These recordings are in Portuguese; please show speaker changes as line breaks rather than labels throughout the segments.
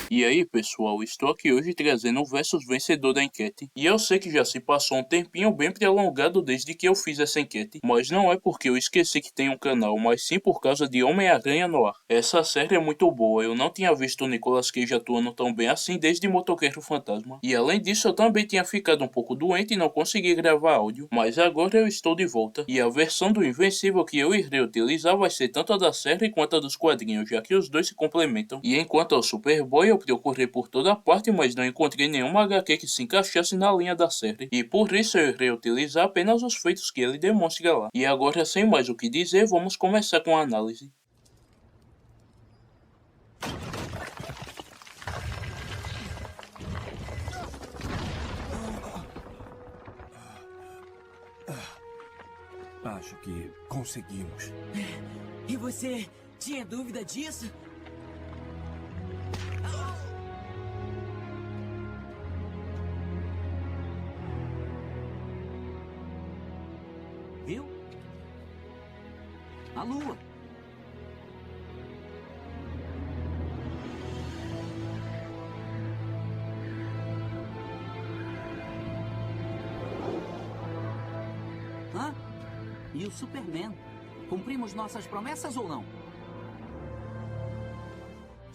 E aí pessoal, estou aqui hoje trazendo o versus vencedor da enquete. E eu sei que já se passou um tempinho bem prolongado desde que eu fiz essa enquete, mas não é porque eu esqueci que tem um canal, mas sim por causa de Homem-Aranha no Ar. Essa série é muito boa, eu não tinha visto o Nicolas Cage atuando tão bem assim desde Motoqueiro Fantasma. E além disso eu também tinha ficado um pouco doente e não consegui gravar áudio, mas agora eu estou de volta. E a versão do Invencível que eu irei utilizar vai ser tanto a da série quanto a dos quadrinhos, já que os dois se complementam. E enquanto ao Superboy eu procurei por toda parte, mas não encontrei nenhuma HQ que se encaixasse na linha da série. E por isso eu irei utilizar apenas os feitos que ele demonstra lá. E agora, sem mais o que dizer, vamos começar com a análise.
Acho que conseguimos.
E você tinha dúvida disso? Viu? A lua. Hã? E o Superman? Cumprimos nossas promessas ou não?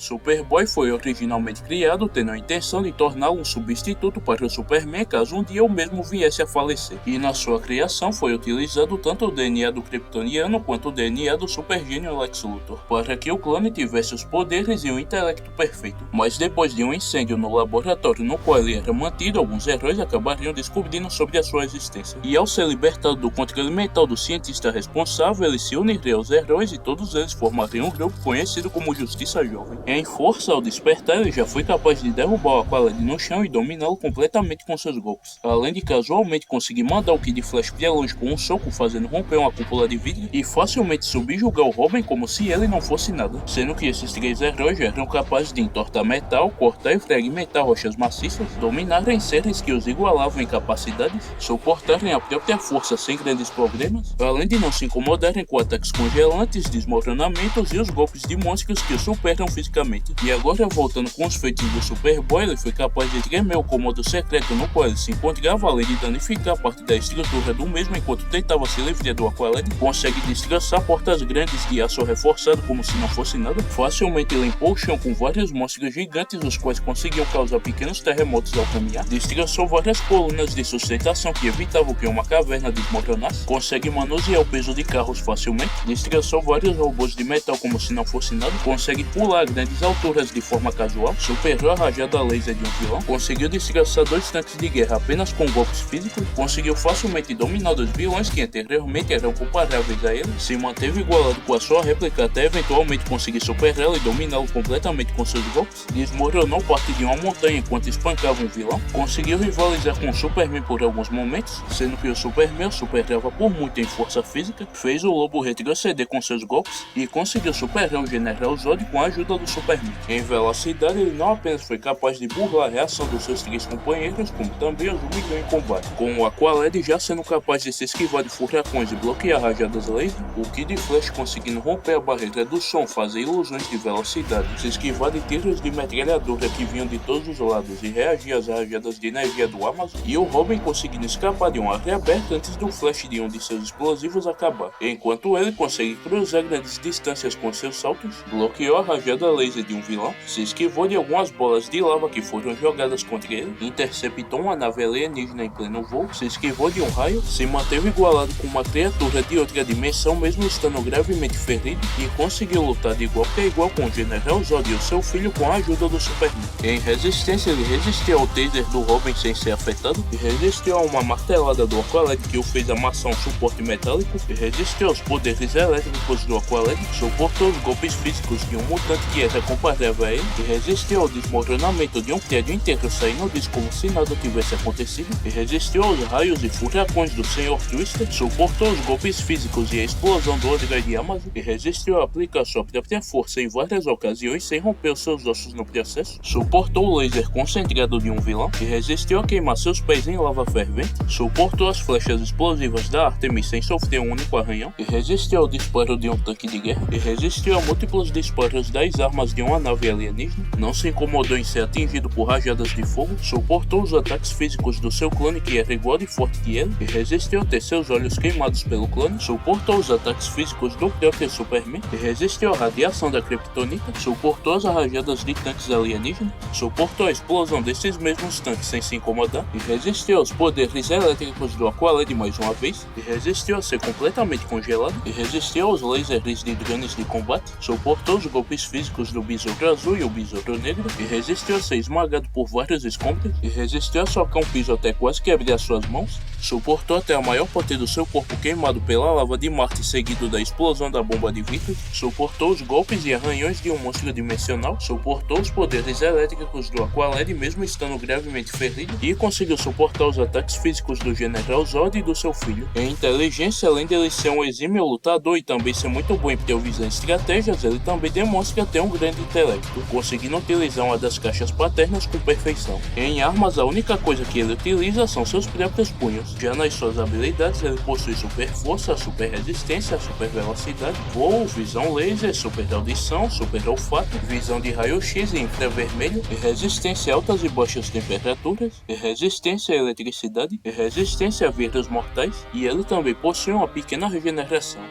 Superboy foi originalmente criado tendo a intenção de torná-lo um substituto para o Superman caso um dia o mesmo viesse a falecer. E na sua criação foi utilizado tanto o DNA do Kryptoniano quanto o DNA do supergênio Lex Luthor, para que o clone tivesse os poderes e o intelecto perfeito. Mas depois de um incêndio no laboratório no qual ele era mantido, alguns heróis acabariam descobrindo sobre a sua existência. E ao ser libertado do controle mental do cientista responsável, ele se uniria aos heróis e todos eles formariam um grupo conhecido como Justiça Jovem. Em força, ao despertar, ele já foi capaz de derrubar o Aqualad no chão e dominá-lo completamente com seus golpes, além de casualmente conseguir mandar o Kid Flash para longe com um soco, fazendo romper uma cúpula de vidro e facilmente subjugar o Robin como se ele não fosse nada, sendo que esses três heróis já eram capazes de entortar metal, cortar e fragmentar rochas maciças, dominarem seres que os igualavam em capacidades, suportarem a própria força sem grandes problemas, além de não se incomodarem com ataques congelantes, desmoronamentos e os golpes de monstros que o superam fisicamente. E agora, voltando com os feitos do Superboy, ele foi capaz de tremer o cômodo secreto no qual ele se encontrava, além de danificar parte da estrutura do mesmo enquanto tentava se livrar do Aqualad, consegue destroçar portas grandes de aço reforçado como se não fosse nada, facilmente limpou o chão com vários monstros gigantes, os quais conseguiam causar pequenos terremotos ao caminhar, destroçou várias colunas de sustentação que evitavam que uma caverna desmoronasse, consegue manusear o peso de carros facilmente, destroçou vários robôs de metal como se não fosse nada, consegue pular grandes alturas de forma casual, superou a rajada laser de um vilão, conseguiu desgraçar dois tanques de guerra apenas com golpes físicos, conseguiu facilmente dominar dois vilões que anteriormente eram comparáveis a ele, se manteve igualado com a sua réplica até eventualmente conseguir superá-lo e dominá-lo completamente com seus golpes, desmoronou parte de uma montanha enquanto espancava um vilão, conseguiu rivalizar com o Superman por alguns momentos, sendo que o Superman o superava por muito em força física, fez o Lobo retroceder com seus golpes e conseguiu superar o General Zod com a ajuda do Superman. Em velocidade, ele não apenas foi capaz de burlar a reação dos seus três companheiros, como também os humilhou em combate, com o Aqualad já sendo capaz de se esquivar de furacões e bloquear rajadas laser, o Kid Flash conseguindo romper a barreira do som, fazer ilusões de velocidade, se esquivar de tiros de metralhadora que vinham de todos os lados e reagir às rajadas de energia do Amazon, e o Robin conseguindo escapar de uma área aberta antes do Flash de um de seus explosivos acabar, enquanto ele consegue cruzar grandes distâncias com seus saltos, bloqueou a rajada laser de um vilão, se esquivou de algumas bolas de lava que foram jogadas contra ele, interceptou uma nave alienígena em pleno voo, se esquivou de um raio, se manteve igualado com uma criatura de outra dimensão mesmo estando gravemente ferido e conseguiu lutar de igual para igual com o General Zod e o seu filho com a ajuda do Superman. Em resistência, ele resistiu ao taser do Robin sem ser afetado, e resistiu a uma martelada do Aqualad que o fez amassar um suporte metálico, e resistiu aos poderes elétricos do Aqualad, suportou os golpes físicos de um mutante que era comparável a ele, e resistiu ao desmoronamento de um prédio inteiro saindo disso como se nada tivesse acontecido, e resistiu aos raios e furacões do Sr. Twister, suportou os golpes físicos e a explosão do Android Amazon, e resistiu a aplicar sua própria força em várias ocasiões sem romper os seus ossos no processo, suportou o laser concentrado de um vilão, e resistiu a queimar seus pés em lava fervente, suportou as flechas explosivas da Artemis sem sofrer um único arranhão, e resistiu ao disparo de um tanque de guerra, e resistiu a múltiplos disparos das armas armas de uma nave alienígena, não se incomodou em ser atingido por rajadas de fogo, suportou os ataques físicos do seu clone que era igual de forte que ele, e resistiu a ter seus olhos queimados pelo clone, suportou os ataques físicos do próprio Superman, e resistiu à radiação da Kryptonita, suportou as rajadas de tanques alienígenas, suportou a explosão desses mesmos tanques sem se incomodar, e resistiu aos poderes elétricos do Aqualad mais uma vez, e resistiu a ser completamente congelado, e resistiu aos lasers de drones de combate, suportou os golpes físicos do Besouro Azul e o Besouro Negro, e resistiu a ser esmagado por vários escombros, e resistiu a socar um piso até quase quebrar suas mãos, suportou até a maior parte do seu corpo queimado pela lava de Marte seguido da explosão da bomba de Vickers, suportou os golpes e arranhões de um monstro dimensional, suportou os poderes elétricos do Aqualad mesmo estando gravemente ferido, e conseguiu suportar os ataques físicos do General Zod e do seu filho. Em inteligência, além dele ser um exímio lutador e também ser muito bom em previsão e estratégias, ele também demonstra ter um grande intelecto, conseguindo utilizar uma das caixas paternas com perfeição. Em armas, a única coisa que ele utiliza são seus próprios punhos. Já nas suas habilidades, ele possui super força, super resistência, super velocidade, voo, visão laser, super audição, super olfato, visão de raio-x e infravermelho, e resistência a altas e baixas temperaturas, e resistência à eletricidade, e resistência a vírus mortais, e ele também possui uma pequena regeneração.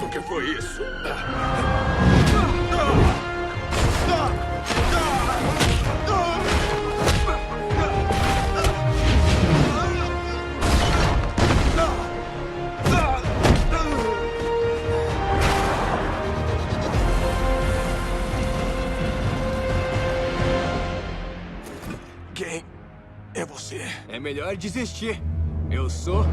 O que foi isso? Quem é você?
É melhor desistir. Eu sou...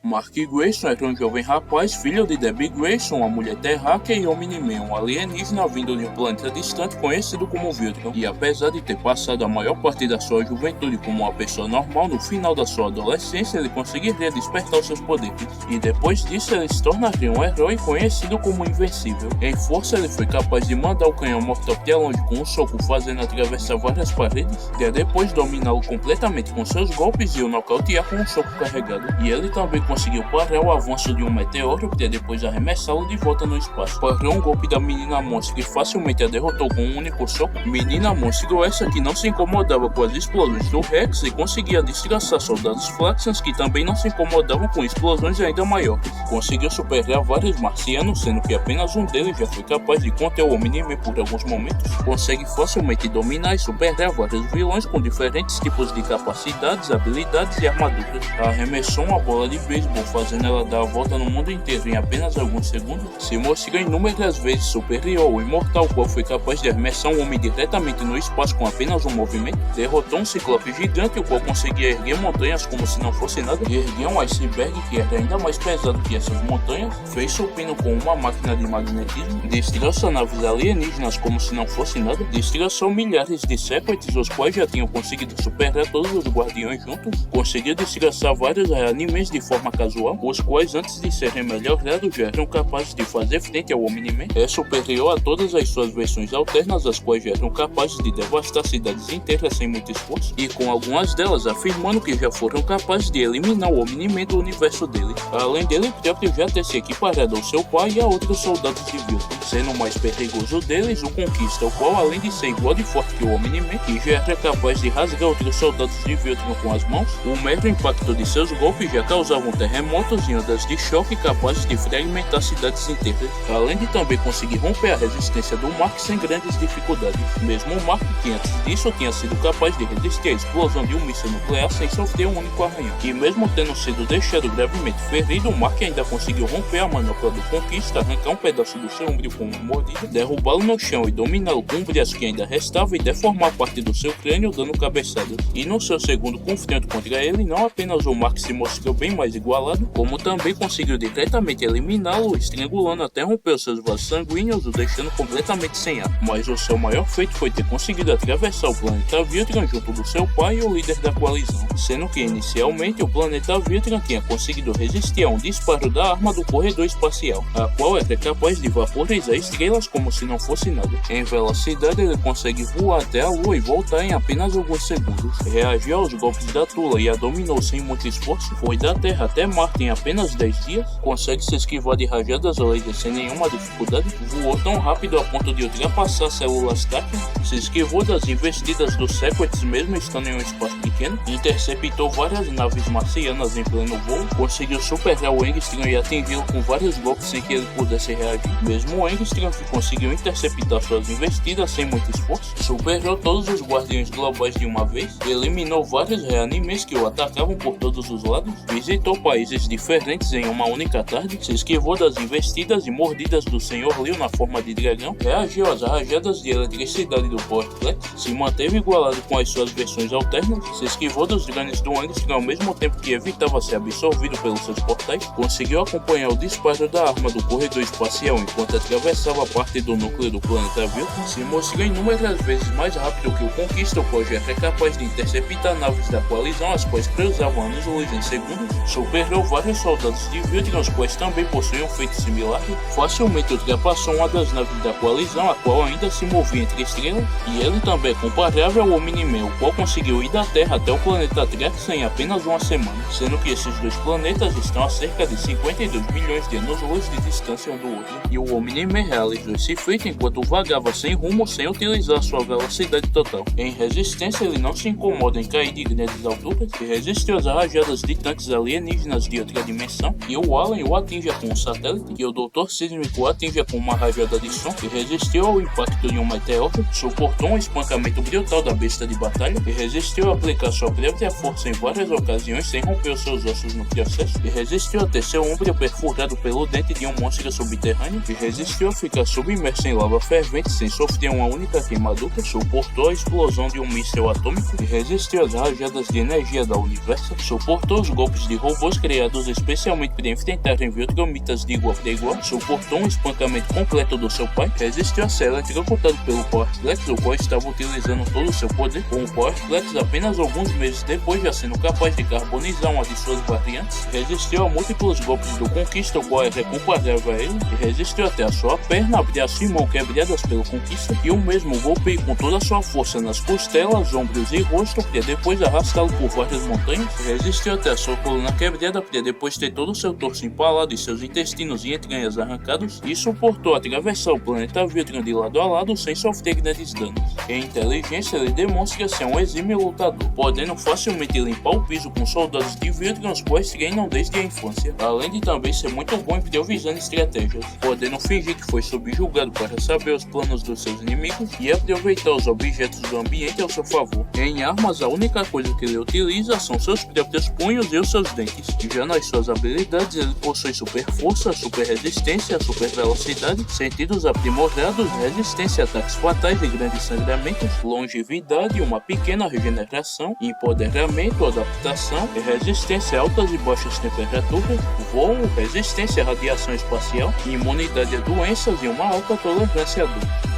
Mark Grayson era um jovem rapaz, filho de Debbie Grayson, uma mulher terráquea, e Omni-Man, um alienígena vindo de um planeta distante conhecido como Viltron. E apesar de ter passado a maior parte da sua juventude como uma pessoa normal, no final da sua adolescência ele conseguiria despertar os seus poderes. E depois disso ele se tornaria um herói conhecido como Invencível. Em força ele foi capaz de mandar o canhão mortal até longe com um soco, fazendo atravessar várias paredes, e depois dominá-lo completamente com seus golpes e o nocautear com um soco carregado. E ele também conseguiu parar o avanço de um meteoro para depois arremessá-lo de volta no espaço. Parou um golpe da Menina Monstro que facilmente a derrotou com um único soco. Menina Monstro essa que não se incomodava com as explosões do Rex e conseguia desgraçar soldados Flaxans que também não se incomodavam com explosões ainda maiores. Conseguiu superar vários marcianos, sendo que apenas um deles já foi capaz de conter o Omni-Man por alguns momentos. Consegue facilmente dominar e superar vários vilões com diferentes tipos de capacidades, habilidades e armaduras. Arremessou uma bola de beisebol, fazendo ela dar a volta no mundo inteiro em apenas alguns segundos. Se mostrou inúmeras vezes superior ao imortal, qual foi capaz de arremessar um homem diretamente no espaço com apenas um movimento. Derrotou um ciclope gigante, o qual conseguia erguer montanhas como se não fosse nada. E ergueu um iceberg que era ainda mais pesado que essas montanhas. Fez supino com uma máquina de magnetismo. Destroçou naves alienígenas como se não fosse nada. Destroçou milhares de Sequets, os quais já tinham conseguido superar todos os guardiões juntos. Conseguiu destroçar vários animes de forma casual, os quais antes de serem melhorados já eram capazes de fazer frente ao Omni-Man. É superior a todas as suas versões alternas, as quais já eram capazes de devastar cidades inteiras sem muito esforço, e com algumas delas afirmando que já foram capazes de eliminar o Omni-Man do universo dele. Além dele próprio já ter se equiparado ao seu pai e a outros soldados de Viltron, sendo o mais perigoso deles o Conquista, o qual além de ser igual de forte que o Omni-Man, que já era capaz de rasgar outros soldados de Viltron com as mãos, o mero impacto de seus golpes já causavam terremotos e ondas de choque capazes de fragmentar cidades inteiras, além de também conseguir romper a resistência do Mark sem grandes dificuldades. Mesmo o Mark, que antes disso tinha sido capaz de resistir à explosão de um míssil nuclear sem sofrer um único arranhão. E mesmo tendo sido deixado gravemente ferido, o Mark ainda conseguiu romper a manopla do Conquista, arrancar um pedaço do seu ombro com uma mordida, derrubá-lo no chão e dominá-lo com o braço que ainda restava e deformar parte do seu crânio dando cabeçadas. E no seu segundo confronto contra ele, não apenas o Mark se mostrou bem mais igualado, como também conseguiu diretamente eliminá-lo, estrangulando até romper seus vasos sanguíneos, o deixando completamente sem ar. Mas o seu maior feito foi ter conseguido atravessar o planeta Viltron junto do seu pai e o líder da coalizão, sendo que inicialmente o planeta Viltron tinha conseguido resistir a um disparo da arma do corredor espacial, a qual era capaz de vaporizar estrelas como se não fosse nada. Em velocidade ele consegue voar até a Lua e voltar em apenas alguns segundos. Reagiu aos golpes da Tula e a dominou sem muito esforço, foi da Terra até até Marte em apenas 10 dias, consegue se esquivar de rajadas laser sem nenhuma dificuldade, voou tão rápido a ponto de ultrapassar células táteis, se esquivou das investidas dos Sequets mesmo estando em um espaço pequeno, interceptou várias naves marcianas em pleno voo, conseguiu superar o Engstrom e atingi-lo com vários golpes sem que ele pudesse reagir. Mesmo o Engstrom, que conseguiu interceptar suas investidas sem muito esforço, superou todos os guardiões globais de uma vez, eliminou vários reanimes que o atacavam por todos os lados, visitou países diferentes em uma única tarde, se esquivou das investidas e mordidas do Sr. Liu na forma de dragão, reagiu às rajadas de eletricidade do Portflex, se manteve igualado com as suas versões alternas, se esquivou dos drones do Engstrom ao mesmo tempo que evitava ser absorvido pelos seus portais, conseguiu acompanhar o disparo da arma do corredor espacial enquanto atravessava parte do núcleo do planeta Vilton, se mostrou inúmeras vezes mais rápido que o Conquista, o qual já era capaz de interceptar naves da coalizão, as quais cruzavam anos-luz em segundos, superou vários soldados de Vilton, os quais também possuíam um feito similar, facilmente ultrapassou uma das naves da coalizão, a qual ainda se movia entre estrelas, e ele também é comparável ao Omni-Man, o qual conseguiu ir da Terra até o planeta Trax em apenas uma semana, sendo que esses dois planetas estão a cerca de 52 milhões de anos-luz de distância um do outro, e o Omni-Man realizou esse feito enquanto vagava sem rumo sem utilizar sua velocidade total. Em resistência, ele não se incomoda em cair de grandes alturas, e resistiu às rajadas de tanques alienígenas de outra dimensão, e o Alien o atinja com um satélite, e o Doutor Sísmico o atinja com uma rajada de som, e resistiu ao impacto de um meteoro, suportou um espancamento brutal da besta de batalha, e resistiu a aplicar sua própria força em várias ocasiões sem romper os seus ossos no processo, e resistiu a ter seu ombro perfurado pelo dente de um monstro subterrâneo, e resistiu a ficar submerso em lava fervente sem sofrer uma única queimadura, suportou a explosão de um míssil atômico, e resistiu às rajadas de energia da Universa, suportou os golpes de robôs criados especialmente para enfrentarem Viltromitas de igual para igual, suportou um espancamento completo do seu pai, resistiu a ser eletrocutado pelo Portflex, o qual estava utilizando todo o seu poder, com o Portflex apenas alguns meses depois já sendo capaz de carbonizar uma de suas variantes, resistiu a múltiplos golpes do Conquista, o qual era comparável a ele, e resistiu até a sua perna, braço e mão quebradas pelo Conquista, e o mesmo golpeou com toda a sua força nas costelas, ombros e rosto, para depois arrastá-lo por várias montanhas, resistiu até a sua coluna quebrada, para depois ter todo o seu torso empalado e seus intestinos e entranhas arrancados, e suportou atravessar o planeta Viltron de lado a lado sem sofrer grandes danos. Em inteligência, ele demonstra ser um exímio lutador, podendo facilmente limpar o piso com soldados de Viltron, os quais treinam desde a infância, além de também ser muito bom em improvisando estratégias, podendo fingir que foi subjugado para saber os planos dos seus inimigos e aproveitar os objetos do ambiente ao seu favor. Em armas, a única coisa que ele utiliza são seus próprios punhos e os seus dentes. Já nas suas habilidades, ele possui super força, super resistência, super velocidade, sentidos aprimorados, resistência a ataques fatais e grandes sangramentos, longevidade, uma pequena regeneração, empoderamento, adaptação, resistência a altas e baixas temperaturas, voo, resistência à radiação espacial, imunidade a doenças e uma alta tolerância a dor.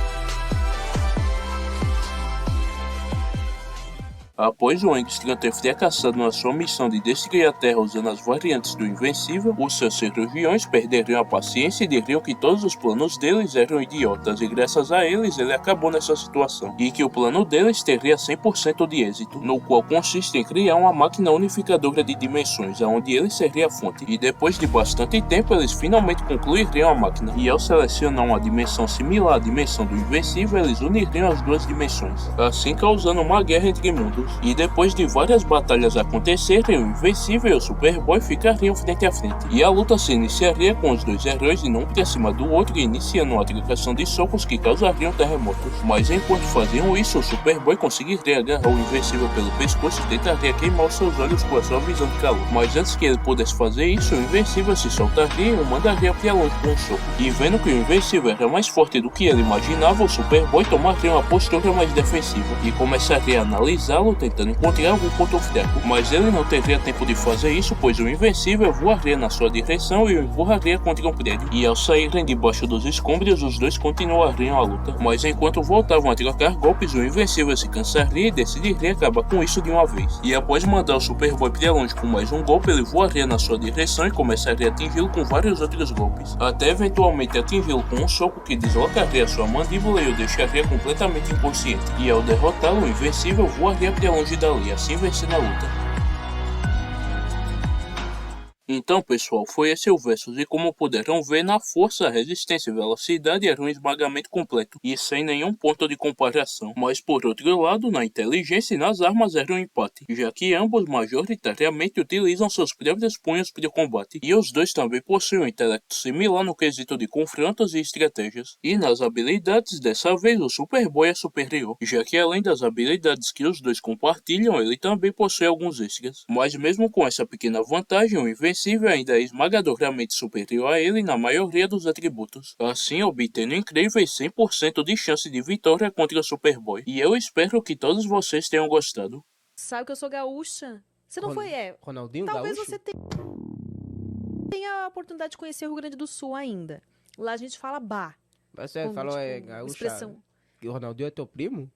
Após o Engstrom ter fracassado na sua missão de destruir a Terra usando as variantes do Invencível, os seus cirurgiões perderiam a paciência e diriam que todos os planos deles eram idiotas e graças a eles ele acabou nessa situação, e que o plano deles teria 100% de êxito, no qual consiste em criar uma máquina unificadora de dimensões, onde ele seria a fonte, e depois de bastante tempo eles finalmente concluiriam a máquina, e ao selecionar uma dimensão similar à dimensão do Invencível, eles uniriam as duas dimensões, assim causando uma guerra entre mundos. E depois de várias batalhas acontecerem, o Invencível e o Superboy ficariam frente a frente, e a luta se iniciaria com os dois heróis indo um pra cima do outro e iniciando uma trocação de socos que causariam terremotos. Mas enquanto faziam isso, o Superboy conseguiria agarrar o Invencível pelo pescoço e tentaria queimar os seus olhos com a sua visão de calor. Mas antes que ele pudesse fazer isso, o Invencível se soltaria e o mandaria pra longe com um soco. E vendo que o Invencível era mais forte do que ele imaginava, o Superboy tomaria uma postura mais defensiva e começaria a analisá-lo, tentando encontrar algum ponto fraco, mas ele não teria tempo de fazer isso, pois o Invencível voaria na sua direção e o empurraria contra um prédio, e ao saírem debaixo dos escombros, os dois continuariam a luta, mas enquanto voltavam a trocar golpes, o Invencível se cansaria e decidiria acabar com isso de uma vez, e após mandar o Superboy para longe com mais um golpe, ele voaria na sua direção e começaria a atingi-lo com vários outros golpes, até eventualmente atingi-lo com um soco que deslocaria sua mandíbula e o deixaria completamente inconsciente, e ao derrotá-lo, o Invencível voaria para longe dali, assim vencendo a luta. Então, pessoal, foi esse o Versus e como puderam ver, na força, resistência e velocidade era um esmagamento completo e sem nenhum ponto de comparação. Mas por outro lado, na inteligência e nas armas era um empate, já que ambos majoritariamente utilizam seus próprios punhos para o combate, e os dois também possuem um intelecto similar no quesito de confrontos e estratégias. E nas habilidades, dessa vez o Superboy é superior, já que além das habilidades que os dois compartilham, ele também possui alguns extras. Mas mesmo com essa pequena vantagem, o Invencível ainda é esmagadoramente superior a ele na maioria dos atributos, assim obtendo incríveis 100% de chance de vitória contra o Superboy. E eu espero que todos vocês tenham gostado.
Sabe que eu sou gaúcha? Você não foi,
Ronaldinho
Talvez
Gaúcho?
você tenha a oportunidade de conhecer o Rio Grande do Sul ainda. Lá a gente fala bah.
Você
como,
falou
tipo,
gaúcha
expressão.
que o Ronaldinho é teu primo?